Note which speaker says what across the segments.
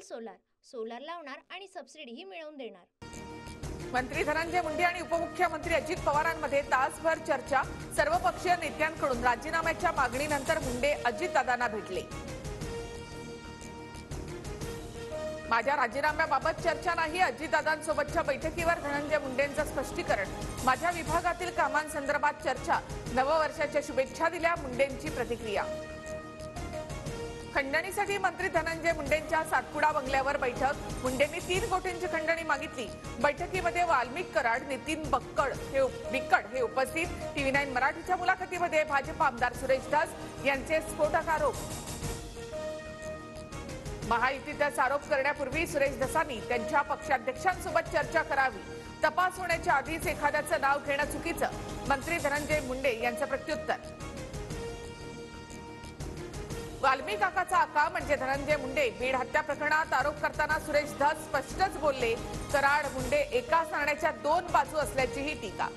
Speaker 1: Solar solar लावणार आणि सबसिडीही मिळवून देणार।
Speaker 2: मंत्री धनंजय मुंडे आणि उपमुख्यमंत्री अजित पवारांमध्ये तासभर चर्चा। सर्वपक्षीय नेत्यांकडून राजीनाम्याच्या मागणीनंतर मुंडे अजितदादांना भेटले। माझ्या राजीनाम्याबाबत चर्चा नाही, अजितदादांसोबतच्या बैठकीवर धनंजय मुंडेंचं स्पष्टीकरण। माझ्या विभागातील कामांसंदर्भात चर्चा, नववर्षाच्या शुभेच्छा दिल्या, मुंडेंची प्रतिक्रिया। खंडणीसाठी मंत्री धनंजय मुंडेंच्या सातपुडा बंगल्यावर बैठक। मुंडेंनी 3 कोटींची खंडणी मागितली। बैठकीमध्ये वाल्मिक कराड, नितीन बिक्कड हे उपस्थित। TV9 मराठीच्या मुलाखतीमध्ये भाजप आमदार सुरेश धस यांचे स्फोटक आरोप। महायुतीचाच आरोप करण्यापूर्वी सुरेश धसांनी त्यांच्या पक्षाध्यक्षांसोबत चर्चा करावी। तपास होण्याच्या आधीच एखाद्याचं नाव घेणं चुकीचं, मंत्री धनंजय मुंडे यांचं प्रत्युत्तर। वाल्मिक काकाचा आका म्हणजे धनंजय मुंडे। बीड हत्या प्रकरणात आरोप करताना सुरेश धस स्पष्टच बोलले, कराड मुंडे एकाच नाण्याच्या 2 बाजू असल्याचीही टीका।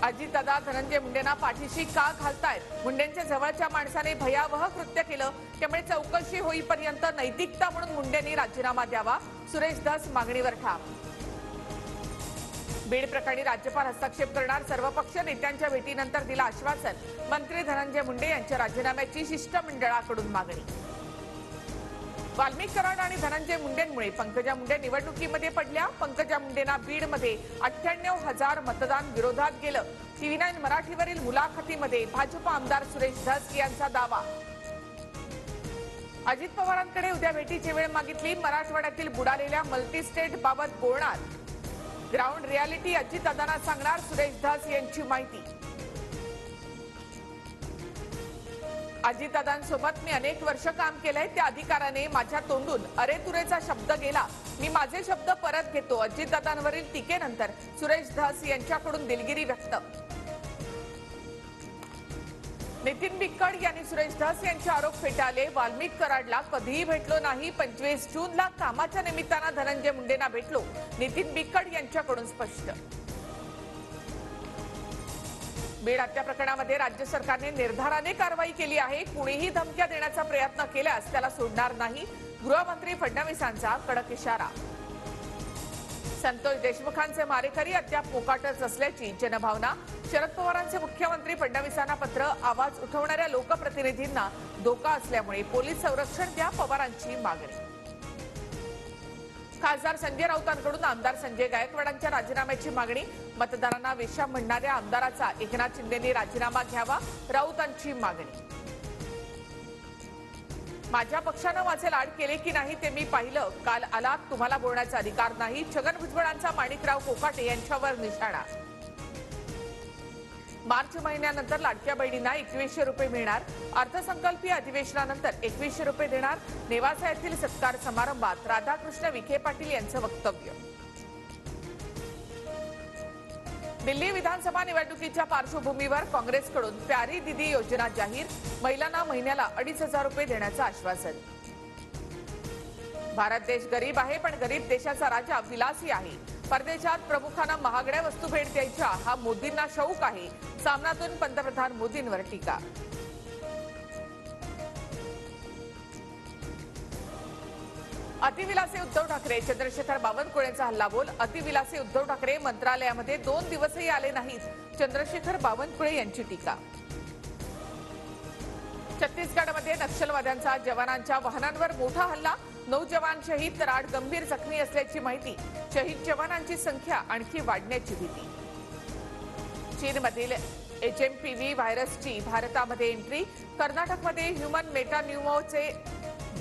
Speaker 2: अजितदादा धनंजय मुंडेंना पाठीशी का घालतायत? मुंडेंच्या जवळच्या माणसाने भयावह कृत्य केलं, त्यामुळे चौकशी होईपर्यंत नैतिकता म्हणून मुंडेंनी राजीनामा द्यावा। सुरेश धस मागणीवर ठाम। बीड प्रकरणी राज्यपाल हस्तक्षेप करणार, सर्वपक्षीय नेत्यांच्या भेटीनंतर दिलं आश्वासन। मंत्री धनंजय मुंडे यांच्या राजीनाम्याची शिष्टमंडळाकडून मागणी। वाल्मिक कराड आणि धनंजय मुंडेंमुळे पंकजा मुंडे निवडणुकीमध्ये पडल्या। पंकजा मुंडेंना बीडमध्ये 98,000 मतदान विरोधात गेलं। TV9 मराठीवरील मुलाखतीमध्ये भाजप आमदार सुरेश धस यांचा दावा। अजित पवारांकडे उद्या भेटीची वेळ मागितली। मराठवाड्यातील बुडालेल्या मल्टीस्टेट बाबत बोलणार। ग्राउंड रियालिटी अजितदादांना सांगणार, सुरेश धस यांची माहिती। अजितदादांसोबत मी अनेक वर्ष काम केलंय, त्या अधिकाराने माझ्या तोंडून अरेतुरेचा शब्द गेला, मी माझे शब्द परत घेतो। अजितदादांवरील टीकेनंतर सुरेश धस यांच्याकडून दिलगिरी व्यक्त। नितीन बिक्कड यांनी सुरेश धस यांचे आरोप फेटाळले। वाल्मिक कराडला कधीही भेटलो नाही, 25 जूनला कामाच्या निमित्तानं धनंजय मुंडेंना भेटलो, नितीन बिक्कड यांच्याकडून स्पष्ट। बीड हत्या प्रकरणामध्ये राज्य सरकारने निर्धाराने कारवाई केली आहे। कुणीही धमक्या देण्याचा प्रयत्न केल्यास त्याला सोडणार नाही, गृहमंत्री फडणवीसांचा कडक इशारा। संतोष देशमुखांचे मारेकरी अद्याप मोकाटच असल्याची जनभावना। शरद पवारांचे मुख्यमंत्री फडणवीसांना पत्र, आवाज उठवणाऱ्या लोकप्रतिनिधींना धोका असल्यामुळे पोलीस संरक्षण द्या, पवारांची मागणी। खासदार संजय राऊतांकडून आमदार संजय गायकवाडांच्या राजीनाम्याची मागणी। मतदारांना वेश्या म्हणणाऱ्या आमदाराचा एकनाथ शिंदेंनी राजीनामा घ्यावा, राऊतांची मागणी। माझ्या पक्षानं माझे लाड केले की नाही ते मी पाहिलं, काल आलात तुम्हाला बोलण्याचा अधिकार नाही, छगन भुजबळांचा माणिकराव कोकाटे यांच्यावर निशाणा। मार्च महिन्यानंतर लाडक्या बहिणींना 2100 रुपये मिळणार। अर्थसंकल्पीय अधिवेशनानंतर 2100 रुपये देणार। नेवासा येथील सत्कार समारंभात राधाकृष्ण विखे पाटील यांचं वक्तव्य। दिल्ली विधानसभा निवडणुकीच्या पार्श्वभूमीवर काँग्रेसकडून प्यारी दिदी योजना जाहीर, महिलांना महिन्याला 2,500 रुपये देण्याचं आश्वासन। भारत देश गरीब आहे, पण गरीब देशाचा राजा विलासी आहे। परदेशात प्रमुखांना महागड्या वस्तू भेट द्यायच्या हा मोदींना शौक आहे, सामनातून पंतप्रधान मोदींवर टीका। अतिविलासी उद्धव ठाकरे, चंद्रशेखर बावनकुळेंचा हल्लाबोल। अतिविलासी उद्धव ठाकरे मंत्रालयामध्ये 2 दिवसही आले नाहीत, चंद्रशेखर बावनकुळे यांची टीका। छत्तीसगडमध्ये नक्षलवाद्यांचा जवानांच्या वाहनांवर मोठा हल्ला, 9 जवान शहीद तर 8 गंभीर जखमी असल्याची माहिती। शहीद जवानांची संख्या आणखी वाढण्याची भीती। चीनमधील HMPV व्हायरसची भारतामध्ये एंट्री, कर्नाटकमध्ये ह्युमन मेटान्युमोचे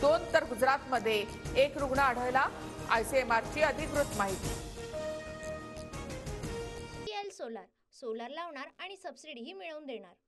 Speaker 2: 2 तर गुजरातमध्ये 1 रुग्ण आढळला, ICMRची अधिकृत माहिती।
Speaker 1: सोलार सोलार लावणार आणि सबसिडीही मिळवून देणार।